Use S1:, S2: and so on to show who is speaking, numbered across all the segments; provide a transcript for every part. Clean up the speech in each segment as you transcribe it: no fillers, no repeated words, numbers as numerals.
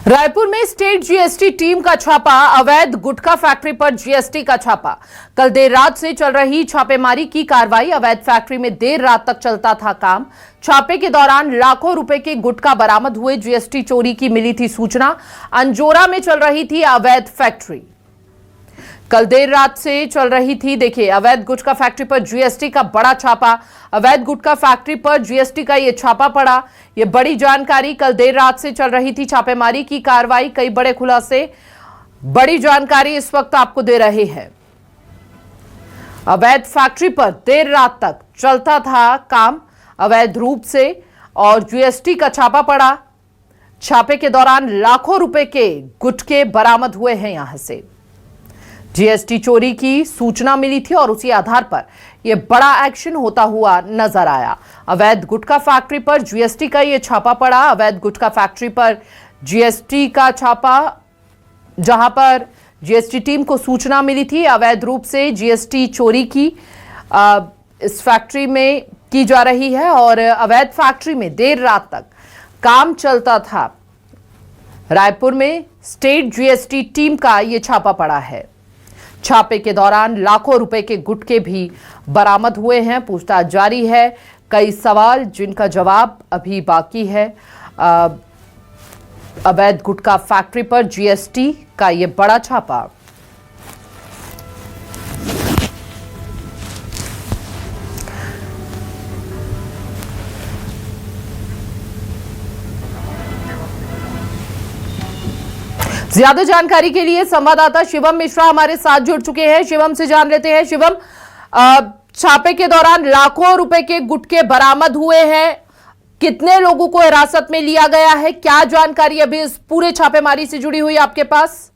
S1: रायपुर में state GST team का छापा, अवैध गुटखा फैक्ट्री पर जीएसटी का छापा। कल देर रात से चल रही छापेमारी की कार्रवाई। अवैध फैक्ट्री में देर रात तक चलता था काम। छापे के दौरान लाखों रुपए के गुटखा बरामद हुए। जीएसटी चोरी की मिली थी सूचना। अंजोरा में चल रही थी अवैध फैक्ट्री। कल देर रात से चल रही थी, देखिए, अवैध गुटखा फैक्ट्री पर जीएसटी का बड़ा छापा। अवैध गुटखा फैक्ट्री पर जीएसटी का ये छापा पड़ा। ये बड़ी जानकारी। कल देर रात से चल रही थी छापेमारी की कार्रवाई। कई बड़े खुलासे, बड़ी जानकारी इस वक्त आपको दे रहे हैं। अवैध फैक्ट्री पर देर रात तक चलता था काम अवैध रूप से और जीएसटी का छापा पड़ा। छापे के दौरान लाखों रुपए के गुटखे बरामद हुए हैं। यहां से जीएसटी चोरी की सूचना मिली थी और उसी आधार पर यह बड़ा एक्शन होता हुआ नजर आया। अवैध गुटखा फैक्ट्री पर जीएसटी का यह छापा पड़ा। अवैध गुटखा फैक्ट्री पर जीएसटी का छापा, जहां पर जीएसटी टीम को सूचना मिली थी अवैध रूप से जीएसटी चोरी की इस फैक्ट्री में की जा रही है और अवैध फैक्ट्री में देर रात तक काम चलता था। रायपुर में स्टेट जीएसटी टीम का यह छापा पड़ा है। छापे के दौरान लाखों रुपए के गुटखे भी बरामद हुए हैं। पूछताछ जारी है। कई सवाल जिनका जवाब अभी बाकी है। अवैध गुटखा फैक्ट्री पर जीएसटी का यह बड़ा छापा। ज्यादा जानकारी के लिए संवाददाता शिवम मिश्रा हमारे साथ जुड़ चुके हैं। शिवम से जान लेते हैं। शिवम, छापे के दौरान लाखों रुपए के गुटखे बरामद हुए हैं। कितने लोगों को हिरासत में लिया गया है? क्या जानकारी अभी इस पूरे छापेमारी से जुड़ी हुई आपके पास?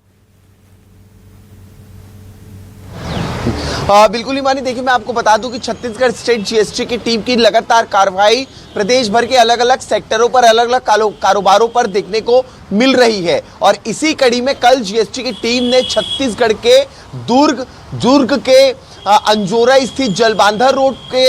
S2: बिल्कुल हिमानी, देखिए मैं आपको बता दूं कि छत्तीसगढ़ स्टेट जीएसटी की टीम की लगातार कार्रवाई प्रदेश भर के अलग अलग सेक्टरों पर, अलग अलग कारोबारों पर देखने को मिल रही है और इसी कड़ी में कल जीएसटी की टीम ने छत्तीसगढ़ के दुर्ग के अंजोरा स्थित जलबांधर रोड के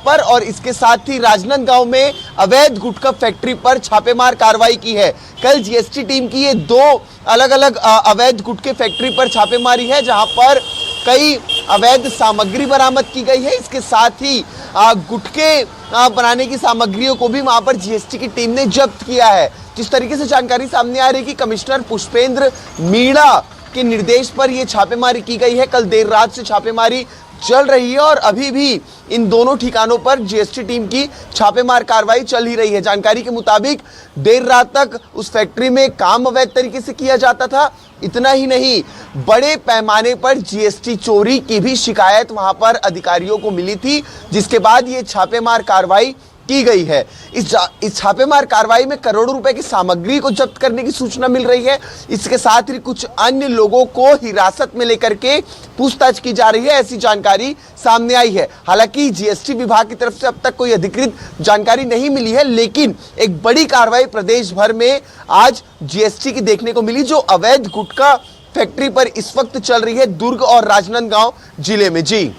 S2: पर और इसके साथ ही राजनांदगांव में अवैध गुटखा फैक्ट्री पर छापेमार कार्रवाई की है। कल जीएसटी टीम की ये दो अलग अलग अवैध गुटखे फैक्ट्री पर छापेमारी है, जहां पर कई अवैध सामग्री बरामद की गई है। इसके साथ ही गुटखे बनाने की सामग्रियों को भी वहां पर जीएसटी की टीम ने जब्त किया है। जिस तरीके से जानकारी सामने आ रही है कि कमिश्नर पुष्पेंद्र मीणा के निर्देश पर यह छापेमारी की गई है। कल देर रात से छापेमारी चल रही है और अभी भी इन दोनों ठिकानों पर जीएसटी टीम की छापेमार कार्रवाई चल ही रही है। जानकारी के मुताबिक देर रात तक उस फैक्ट्री में काम अवैध तरीके से किया जाता था। इतना ही नहीं, बड़े पैमाने पर जीएसटी चोरी की भी शिकायत वहां पर अधिकारियों को मिली थी, जिसके बाद ये छापेमार कार्रवाई की गई है। इस छापेमार कार्रवाई में करोड़ों रुपए की सामग्री को जब्त करने की सूचना मिल रही है। इसके साथ ही कुछ अन्य लोगों को हिरासत में लेकर के पूछताछ की जा रही है, ऐसी जानकारी सामने आई है। हालांकि जीएसटी विभाग की तरफ से अब तक कोई अधिकृत जानकारी नहीं मिली है, लेकिन एक बड़ी कार्रवाई प्रदेश भर में आज जीएसटी की देखने को मिली, जो अवैध गुटखा फैक्ट्री पर इस वक्त चल रही है दुर्ग और राजनांदगांव जिले में। जी,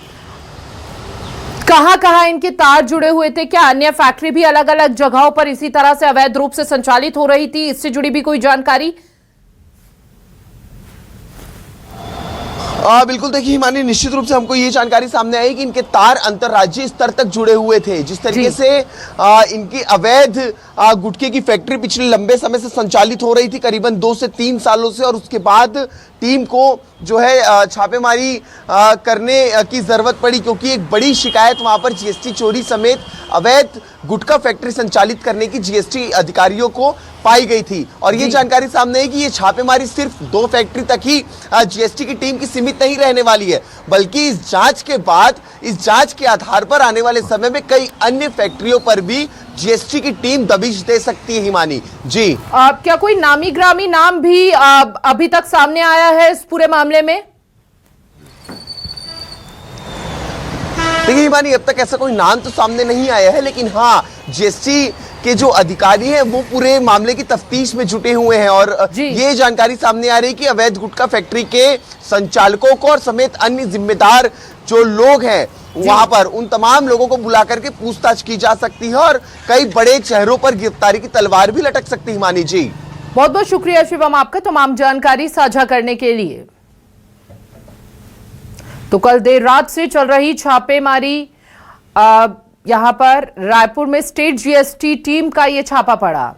S1: कहां इनके तार जुड़े हुए थे? क्या अन्य फैक्ट्री भी अलग अलग जगहों पर इसी तरह से अवैध रूप से संचालित हो रही थी? इससे जुड़ी भी कोई जानकारी?
S2: बिल्कुल, देखिए हिमानी, निश्चित रूप से हमको ये जानकारी सामने आई कि इनके तार अंतर्राज्यीय स्तर तक जुड़े हुए थे। जिस तरीके से इनकी अवैध गुटखे की फैक्ट्री पिछले लंबे समय से संचालित हो रही थी, करीबन 2 से 3 सालों से, और उसके बाद टीम को जो है छापेमारी करने की जरूरत पड़ी, क्योंकि एक बड़ी शिकायत वहां पर जीएसटी चोरी समेत अवैध गुटखा फैक्ट्री संचालित करने की जीएसटी अधिकारियों को पाई गई थी। और ये जानकारी सामने है कि ये छापेमारी सिर्फ 2 फैक्ट्री तक ही जीएसटी की टीम की सीमित नहीं रहने वाली है, बल्कि इस जांच के बाद, इस जांच के आधार पर आने वाले समय में कई अन्य फैक्ट्रियों पर भी जीएसटी की टीम दबिश दे सकती है। हिमानी जी,
S1: क्या कोई नामी ग्रामी नाम भी अभी तक सामने आया है इस पूरे मामले में?
S2: देखिए हिमानी, अब तक ऐसा कोई नाम तो सामने नहीं आया है, लेकिन हाँ, जीएसटी के जो अधिकारी हैं वो पूरे मामले की तफ्तीश में जुटे हुए हैं और ये जानकारी सामने आ रही है कि अवैध गुटखा फैक्ट्री के संचालकों को और समेत अन्य जिम्मेदार जो लोग हैं वहां पर, उन तमाम लोगों को बुला करके पूछताछ की जा सकती है और कई बड़े चेहरों पर गिरफ्तारी की तलवार भी लटक सकती है। हिमानी जी,
S1: बहुत बहुत शुक्रिया शिवम आपका तमाम जानकारी साझा करने के लिए। तो कल देर रात से चल रही छापेमारी, यहां पर रायपुर में स्टेट जीएसटी टीम का ये छापा पड़ा।